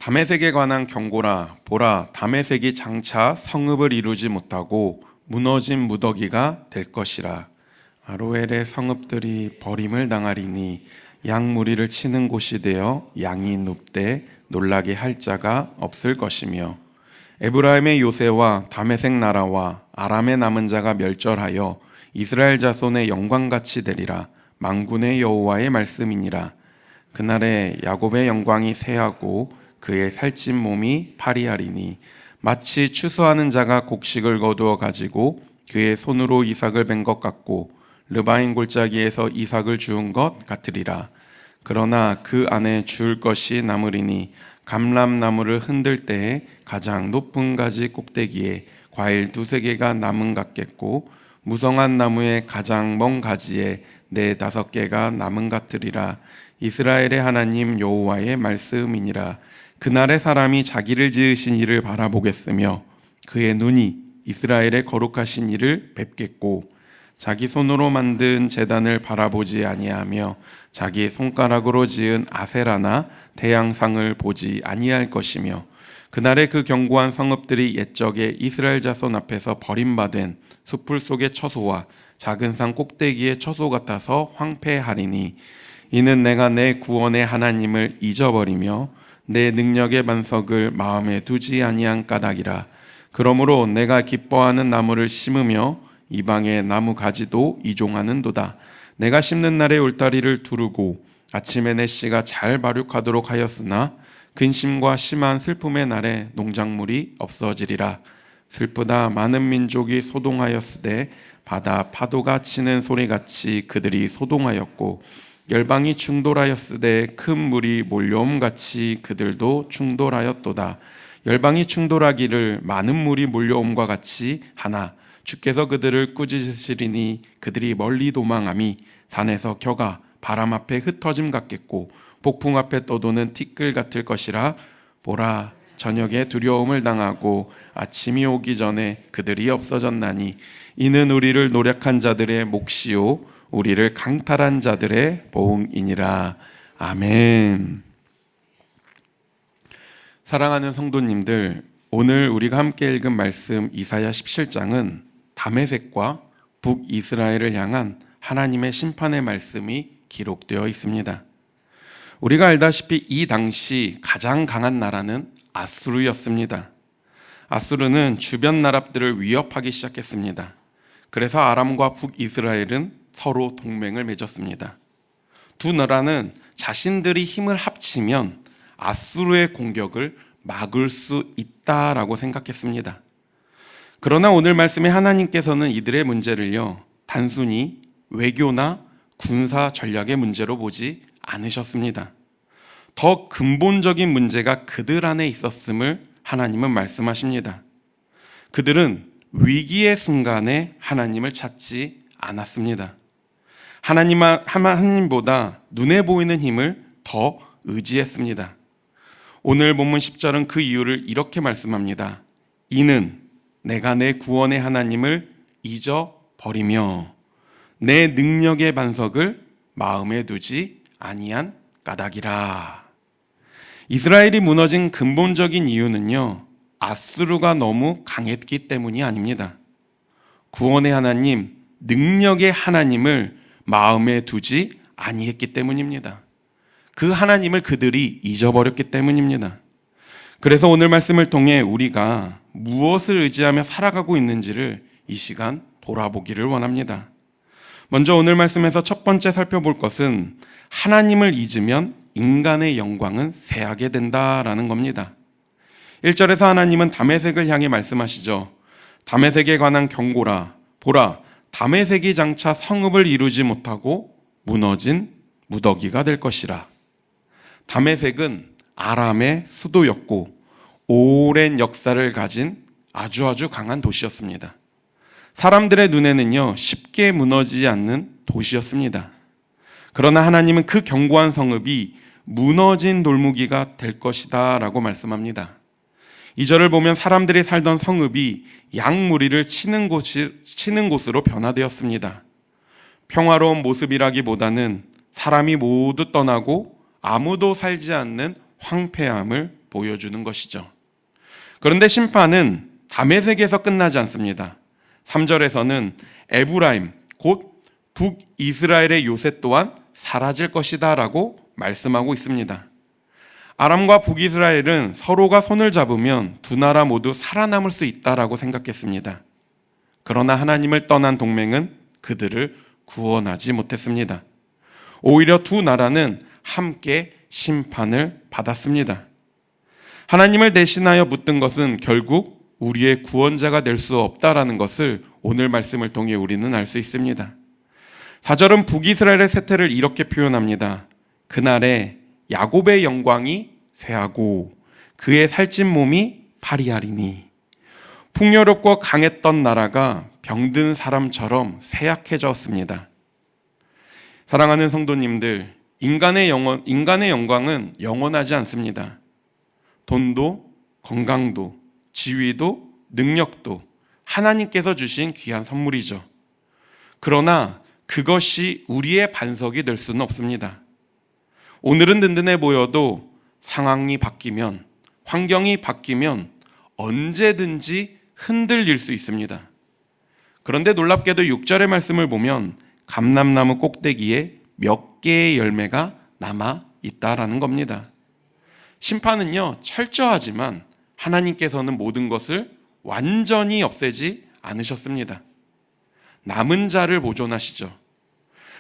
다메섹에 관한 경고라. 보라, 다메섹이 장차 성읍을 이루지 못하고 무너진 무더기가 될 것이라. 아로엘의 성읍들이 버림을 당하리니 양 무리를 치는 곳이 되어 양이 눕되 놀라게 할 자가 없을 것이며, 에브라임의 요새와 다메섹 나라와 아람의 남은 자가 멸절하여 이스라엘 자손의 영광같이 되리라. 만군의 여호와의 말씀이니라. 그날에 야곱의 영광이 새하고 그의 살찐 몸이 파리하리니 마치 추수하는 자가 곡식을 거두어 가지고 그의 손으로 이삭을 벤 것 같고 르바인 골짜기에서 이삭을 주운 것 같으리라. 그러나 그 안에 주울 것이 남으리니 감람나무를 흔들 때에 가장 높은 가지 꼭대기에 과일 2-3개가 남은 같겠고, 무성한 나무의 가장 먼 가지에 4-5개가 남은 같으리라. 이스라엘의 하나님 여호와의 말씀이니라. 그날의 사람이 자기를 지으신 이를 바라보겠으며 그의 눈이 이스라엘의 거룩하신 이를 뵙겠고, 자기 손으로 만든 제단을 바라보지 아니하며 자기 손가락으로 지은 아세라나 태양상을 보지 아니할 것이며, 그날에 그 견고한 성읍들이 옛적에 이스라엘 자손 앞에서 버림받은 숲풀 속의 처소와 작은 산 꼭대기의 처소 같아서 황폐하리니, 이는 내가 내 구원의 하나님을 잊어버리며 내 능력의 반석을 마음에 두지 아니한 까닭이라. 그러므로 내가 기뻐하는 나무를 심으며 이방의 나무 가지도 이종하는도다. 내가 심는 날에 울타리를 두르고 아침에 내 씨가 잘 발육하도록 하였으나 근심과 심한 슬픔의 날에 농작물이 없어지리라. 슬프다. 많은 민족이 소동하였으되 바다 파도가 치는 소리같이 그들이 소동하였고, 열방이 충돌하였으되 큰 물이 몰려옴같이 그들도 충돌하였도다. 열방이 충돌하기를 많은 물이 몰려옴과 같이 하나 주께서 그들을 꾸짖으시리니 그들이 멀리 도망함이 산에서 겨가 바람 앞에 흩어짐 같겠고 폭풍 앞에 떠도는 티끌 같을 것이라. 보라, 저녁에 두려움을 당하고 아침이 오기 전에 그들이 없어졌나니 이는 우리를 노력한 자들의 몫이요 우리를 강탈한 자들의 보응이니라. 아멘. 사랑하는 성도님들, 오늘 우리가 함께 읽은 말씀 이사야 17장은 다메섹과 북이스라엘을 향한 하나님의 심판의 말씀이 기록되어 있습니다. 우리가 알다시피 이 당시 가장 강한 나라는 아수르였습니다. 아수르는 주변 나라들을 위협하기 시작했습니다. 그래서 아람과 북이스라엘은 서로 동맹을 맺었습니다. 두 나라는 자신들이 힘을 합치면 아수르의 공격을 막을 수 있다라고 생각했습니다. 그러나 오늘 말씀에 하나님께서는 이들의 문제를요, 단순히 외교나 군사 전략의 문제로 보지 않으셨습니다. 더 근본적인 문제가 그들 안에 있었음을 하나님은 말씀하십니다. 그들은 위기의 순간에 하나님을 찾지 않았습니다. 하나님보다 눈에 보이는 힘을 더 의지했습니다. 오늘 본문 10절은 그 이유를 이렇게 말씀합니다. 이는 내가 내 구원의 하나님을 잊어버리며 내 능력의 반석을 마음에 두지 아니한 까닭이라. 이스라엘이 무너진 근본적인 이유는요, 아수르가 너무 강했기 때문이 아닙니다. 구원의 하나님, 능력의 하나님을 마음에 두지 아니했기 때문입니다. 그 하나님을 그들이 잊어버렸기 때문입니다. 그래서 오늘 말씀을 통해 우리가 무엇을 의지하며 살아가고 있는지를 이 시간 돌아보기를 원합니다. 먼저 오늘 말씀에서 첫 번째 살펴볼 것은 하나님을 잊으면 인간의 영광은 쇠하게 된다라는 겁니다. 1절에서 하나님은 다메섹을 향해 말씀하시죠. 다메섹에 관한 경고라. 보라, 다메섹이 장차 성읍을 이루지 못하고 무너진 무더기가 될 것이라. 다메섹은 아람의 수도였고 오랜 역사를 가진 아주 강한 도시였습니다. 사람들의 눈에는요, 쉽게 무너지지 않는 도시였습니다. 그러나 하나님은 그 견고한 성읍이 무너진 돌무기가 될 것이다 라고 말씀합니다. 2절을 보면 사람들이 살던 성읍이 양무리를 치는 곳으로 변화되었습니다. 평화로운 모습이라기보다는 사람이 모두 떠나고 아무도 살지 않는 황폐함을 보여주는 것이죠. 그런데 심판은 다메섹에서 끝나지 않습니다. 3절에서는 에브라임, 곧 북이스라엘의 요새 또한 사라질 것이다 라고 말씀하고 있습니다. 아람과 북이스라엘은 서로가 손을 잡으면 두 나라 모두 살아남을 수 있다라고 생각했습니다. 그러나 하나님을 떠난 동맹은 그들을 구원하지 못했습니다. 오히려 두 나라는 함께 심판을 받았습니다. 하나님을 대신하여 붙든 것은 결국 우리의 구원자가 될 수 없다라는 것을 오늘 말씀을 통해 우리는 알 수 있습니다. 4절은 북이스라엘의 쇠퇴를 이렇게 표현합니다. 그날에 야곱의 영광이 쇠하고 그의 살찐 몸이 파리하리니. 풍요롭고 강했던 나라가 병든 사람처럼 쇠약해졌습니다. 사랑하는 성도님들, 인간의 영광은 영원하지 않습니다. 돈도, 건강도, 지위도, 능력도 하나님께서 주신 귀한 선물이죠. 그러나 그것이 우리의 반석이 될 수는 없습니다. 오늘은 든든해 보여도 상황이 바뀌면, 환경이 바뀌면 언제든지 흔들릴 수 있습니다. 그런데 놀랍게도 6절의 말씀을 보면 감람나무 꼭대기에 몇 개의 열매가 남아 있다라는 겁니다. 심판은요, 철저하지만 하나님께서는 모든 것을 완전히 없애지 않으셨습니다. 남은 자를 보존하시죠.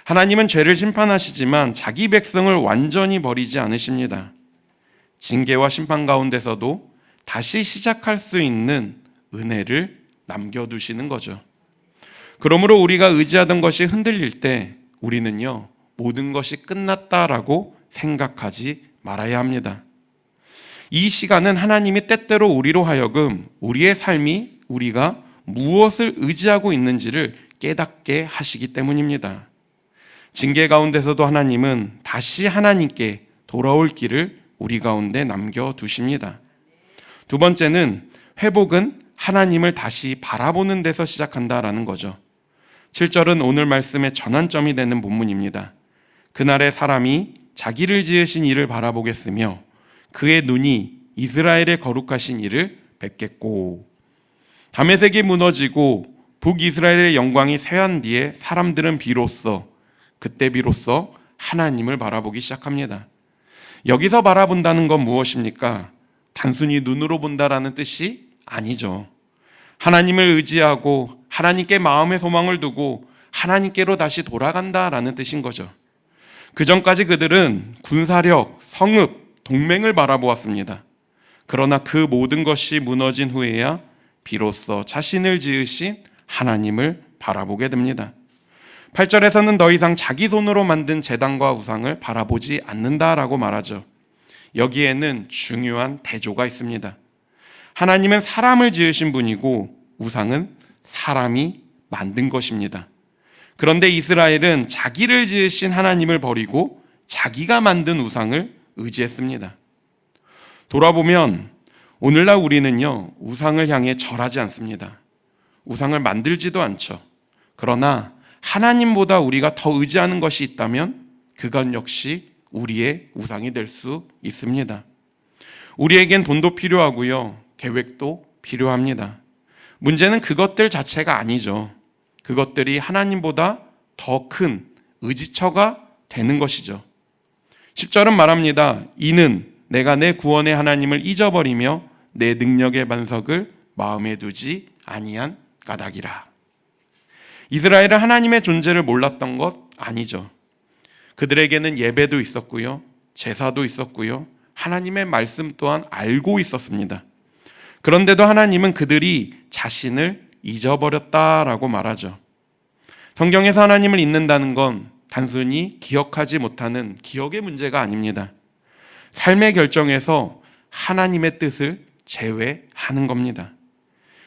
하나님은 죄를 심판하시지만 자기 백성을 완전히 버리지 않으십니다. 징계와 심판 가운데서도 다시 시작할 수 있는 은혜를 남겨두시는 거죠. 그러므로 우리가 의지하던 것이 흔들릴 때 우리는요, 모든 것이 끝났다라고 생각하지 말아야 합니다. 이 시간은 하나님이 때때로 우리로 하여금 우리의 삶이 우리가 무엇을 의지하고 있는지를 깨닫게 하시기 때문입니다. 징계 가운데서도 하나님은 다시 하나님께 돌아올 길을 우리 가운데 남겨두십니다. 두 번째는 회복은 하나님을 다시 바라보는 데서 시작한다라는 거죠. 7절은 오늘 말씀의 전환점이 되는 본문입니다. 그날의 사람이 자기를 지으신 이를 바라보겠으며 그의 눈이 이스라엘의 거룩하신 이를 뵙겠고. 다메섹이 무너지고 북이스라엘의 영광이 쇠한 뒤에 사람들은 그때 비로소 하나님을 바라보기 시작합니다. 여기서 바라본다는 건 무엇입니까? 단순히 눈으로 본다라는 뜻이 아니죠. 하나님을 의지하고 하나님께 마음의 소망을 두고 하나님께로 다시 돌아간다라는 뜻인 거죠. 그 전까지 그들은 군사력, 성읍, 동맹을 바라보았습니다. 그러나 그 모든 것이 무너진 후에야 비로소 자신을 지으신 하나님을 바라보게 됩니다. 8절에서는 더 이상 자기 손으로 만든 제단과 우상을 바라보지 않는다라고 말하죠. 여기에는 중요한 대조가 있습니다. 하나님은 사람을 지으신 분이고 우상은 사람이 만든 것입니다. 그런데 이스라엘은 자기를 지으신 하나님을 버리고 자기가 만든 우상을 의지했습니다. 돌아보면 오늘날 우리는요, 우상을 향해 절하지 않습니다. 우상을 만들지도 않죠. 그러나 하나님보다 우리가 더 의지하는 것이 있다면 그건 역시 우리의 우상이 될 수 있습니다. 우리에겐 돈도 필요하고요, 계획도 필요합니다. 문제는 그것들 자체가 아니죠. 그것들이 하나님보다 더 큰 의지처가 되는 것이죠. 10절은 말합니다. 이는 내가 내 구원의 하나님을 잊어버리며 내 능력의 반석을 마음에 두지 아니한 까닭이라. 이스라엘은 하나님의 존재를 몰랐던 것 아니죠. 그들에게는 예배도 있었고요, 제사도 있었고요, 하나님의 말씀 또한 알고 있었습니다. 그런데도 하나님은 그들이 자신을 잊어버렸다라고 말하죠. 성경에서 하나님을 잊는다는 건 단순히 기억하지 못하는 기억의 문제가 아닙니다. 삶의 결정에서 하나님의 뜻을 제외하는 겁니다.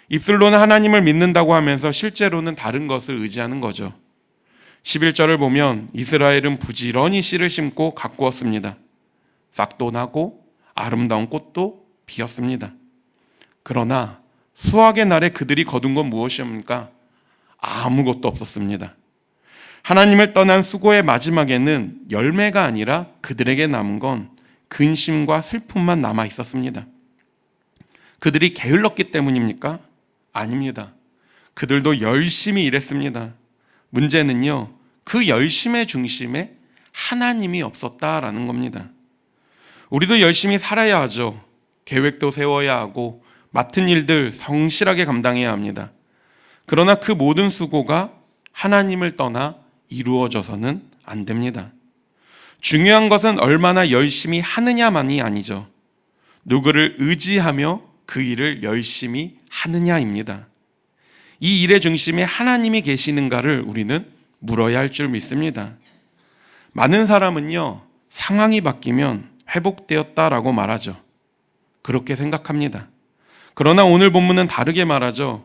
입술로는 하나님을 믿는다고 하면서 실제로는 다른 것을 의지하는 거죠. 11절을 보면 이스라엘은 부지런히 씨를 심고 가꾸었습니다. 싹도 나고 아름다운 꽃도 피었습니다. 그러나 수확의 날에 그들이 거둔 건 무엇입니까? 아무것도 없었습니다. 하나님을 떠난 수고의 마지막에는 열매가 아니라 그들에게 남은 건 근심과 슬픔만 남아 있었습니다. 그들이 게을렀기 때문입니까? 아닙니다. 그들도 열심히 일했습니다. 문제는요, 그 열심의 중심에 하나님이 없었다라는 겁니다. 우리도 열심히 살아야 하죠. 계획도 세워야 하고 맡은 일들 성실하게 감당해야 합니다. 그러나 그 모든 수고가 하나님을 떠나 이루어져서는 안 됩니다. 중요한 것은 얼마나 열심히 하느냐만이 아니죠. 누구를 의지하며 그 일을 열심히 하느냐입니다. 이 일의 중심에 하나님이 계시는가를 우리는 물어야 할 줄 믿습니다. 많은 사람은요, 상황이 바뀌면 회복되었다라고 말하죠. 그렇게 생각합니다. 그러나 오늘 본문은 다르게 말하죠.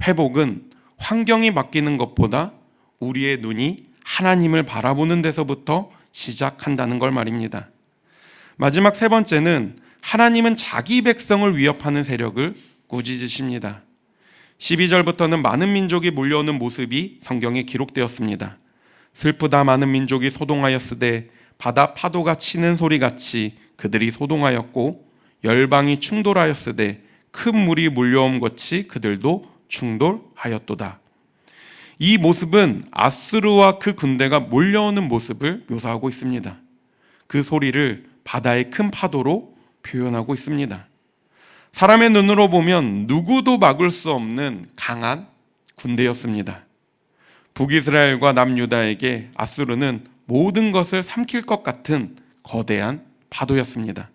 회복은 환경이 바뀌는 것보다 우리의 눈이 하나님을 바라보는 데서부터 시작한다는 걸 말입니다. 마지막 세 번째는 하나님은 자기 백성을 위협하는 세력을 꾸짖으십니다. 12절부터는 많은 민족이 몰려오는 모습이 성경에 기록되었습니다. 슬프다 많은 민족이 소동하였으되 바다 파도가 치는 소리같이 그들이 소동하였고 열방이 충돌하였으되 큰 물이 몰려옴 같이 그들도 충돌하였도다. 이 모습은 아수르와 그 군대가 몰려오는 모습을 묘사하고 있습니다. 그 소리를 바다의 큰 파도로 표현하고 있습니다. 사람의 눈으로 보면 누구도 막을 수 없는 강한 군대였습니다. 북이스라엘과 남유다에게 아수르는 모든 것을 삼킬 것 같은 거대한 파도였습니다.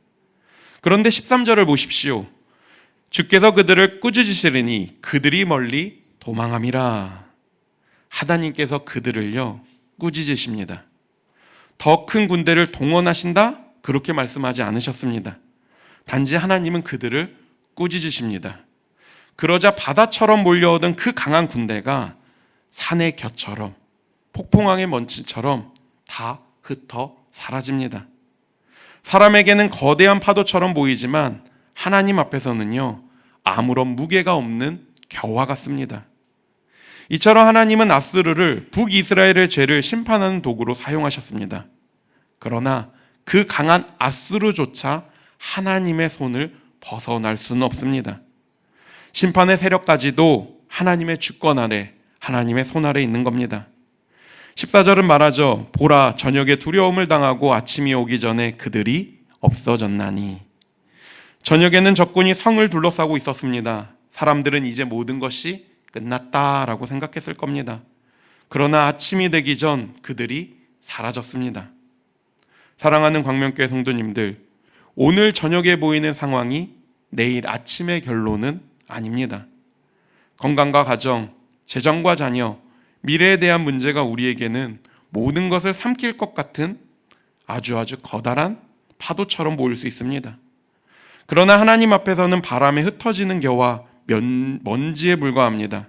그런데 13절을 보십시오. 주께서 그들을 꾸짖으시리니 그들이 멀리 도망함이라. 하나님께서 그들을요 꾸짖으십니다. 더 큰 군대를 동원하신다? 그렇게 말씀하지 않으셨습니다. 단지 하나님은 그들을 꾸짖으십니다. 그러자 바다처럼 몰려오던 그 강한 군대가 산의 곁처럼 폭풍왕의 먼지처럼 다 흩어 사라집니다. 사람에게는 거대한 파도처럼 보이지만 하나님 앞에서는요 아무런 무게가 없는 겨와 같습니다. 이처럼 하나님은 아수르를 북이스라엘의 죄를 심판하는 도구로 사용하셨습니다. 그러나 그 강한 아수르조차 하나님의 손을 벗어날 수는 없습니다. 심판의 세력까지도 하나님의 주권 아래, 하나님의 손 아래 있는 겁니다. 14절은 말하죠. 보라, 저녁에 두려움을 당하고 아침이 오기 전에 그들이 없어졌나니. 저녁에는 적군이 성을 둘러싸고 있었습니다. 사람들은 이제 모든 것이 끝났다라고 생각했을 겁니다. 그러나 아침이 되기 전 그들이 사라졌습니다. 사랑하는 광명교회 성도님들, 오늘 저녁에 보이는 상황이 내일 아침의 결론은 아닙니다. 건강과 가정, 재정과 자녀, 미래에 대한 문제가 우리에게는 모든 것을 삼킬 것 같은 아주 커다란 파도처럼 보일 수 있습니다. 그러나 하나님 앞에서는 바람에 흩어지는 겨와 먼지에 불과합니다.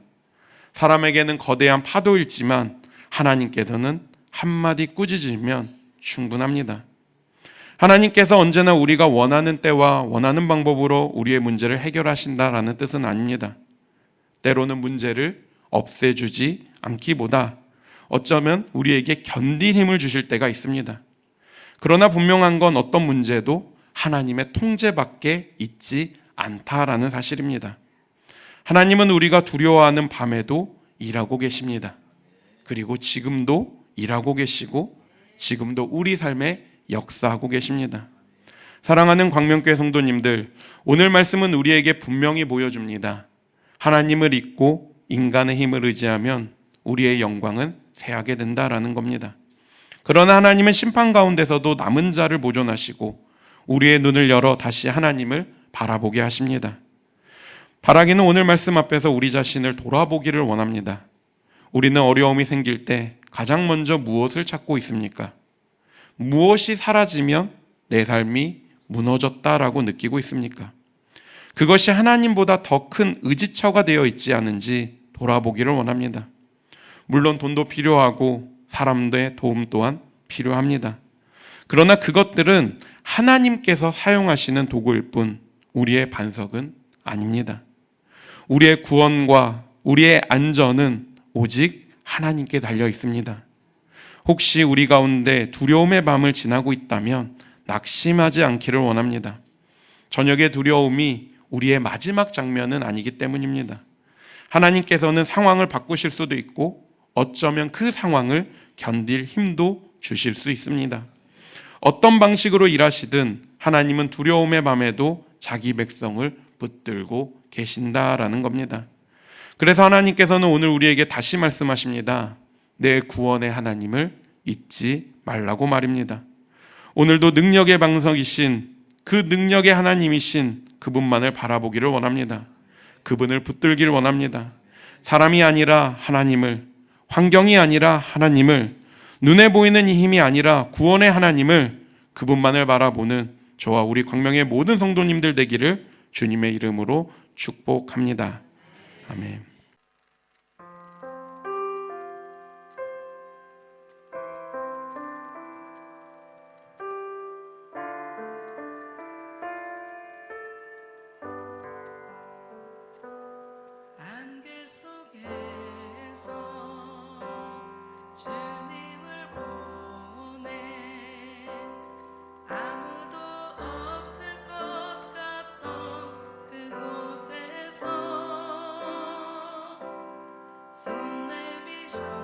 사람에게는 거대한 파도일지만 하나님께서는 한마디 꾸짖으면 충분합니다. 하나님께서 언제나 우리가 원하는 때와 원하는 방법으로 우리의 문제를 해결하신다라는 뜻은 아닙니다. 때로는 문제를 없애주지 않기보다 어쩌면 우리에게 견딜 힘을 주실 때가 있습니다. 그러나 분명한 건 어떤 문제도 하나님의 통제밖에 있지 않다라는 사실입니다. 하나님은 우리가 두려워하는 밤에도 일하고 계십니다. 그리고 지금도 일하고 계시고 지금도 우리 삶에 역사하고 계십니다. 사랑하는 광명교회 성도님들, 오늘 말씀은 우리에게 분명히 보여줍니다. 하나님을 잊고 인간의 힘을 의지하면 우리의 영광은 쇠하게 된다라는 겁니다. 그러나 하나님은 심판 가운데서도 남은 자를 보존하시고 우리의 눈을 열어 다시 하나님을 바라보게 하십니다. 바라기는 오늘 말씀 앞에서 우리 자신을 돌아보기를 원합니다. 우리는 어려움이 생길 때 가장 먼저 무엇을 찾고 있습니까? 무엇이 사라지면 내 삶이 무너졌다라고 느끼고 있습니까? 그것이 하나님보다 더 큰 의지처가 되어 있지 않은지 돌아보기를 원합니다. 물론 돈도 필요하고 사람들의 도움 또한 필요합니다. 그러나 그것들은 하나님께서 사용하시는 도구일 뿐 우리의 반석은 아닙니다. 우리의 구원과 우리의 안전은 오직 하나님께 달려 있습니다. 혹시 우리 가운데 두려움의 밤을 지나고 있다면 낙심하지 않기를 원합니다. 저녁의 두려움이 우리의 마지막 장면은 아니기 때문입니다. 하나님께서는 상황을 바꾸실 수도 있고 어쩌면 그 상황을 견딜 힘도 주실 수 있습니다. 어떤 방식으로 일하시든 하나님은 두려움의 밤에도 자기 백성을 붙들고 계신다라는 겁니다. 그래서 하나님께서는 오늘 우리에게 다시 말씀하십니다. 내 구원의 하나님을 잊지 말라고 말입니다. 오늘도 능력의 방석이신 그 능력의 하나님이신 그분만을 바라보기를 원합니다. 그분을 붙들기를 원합니다. 사람이 아니라 하나님을, 환경이 아니라 하나님을, 눈에 보이는 이 힘이 아니라 구원의 하나님을, 그분만을 바라보는 저와 우리 광명의 모든 성도님들 되기를 주님의 이름으로 축복합니다. 아멘. 안개 속에서 주님을 보내 아무도 없을 것 같던 그곳에서 손 내미셔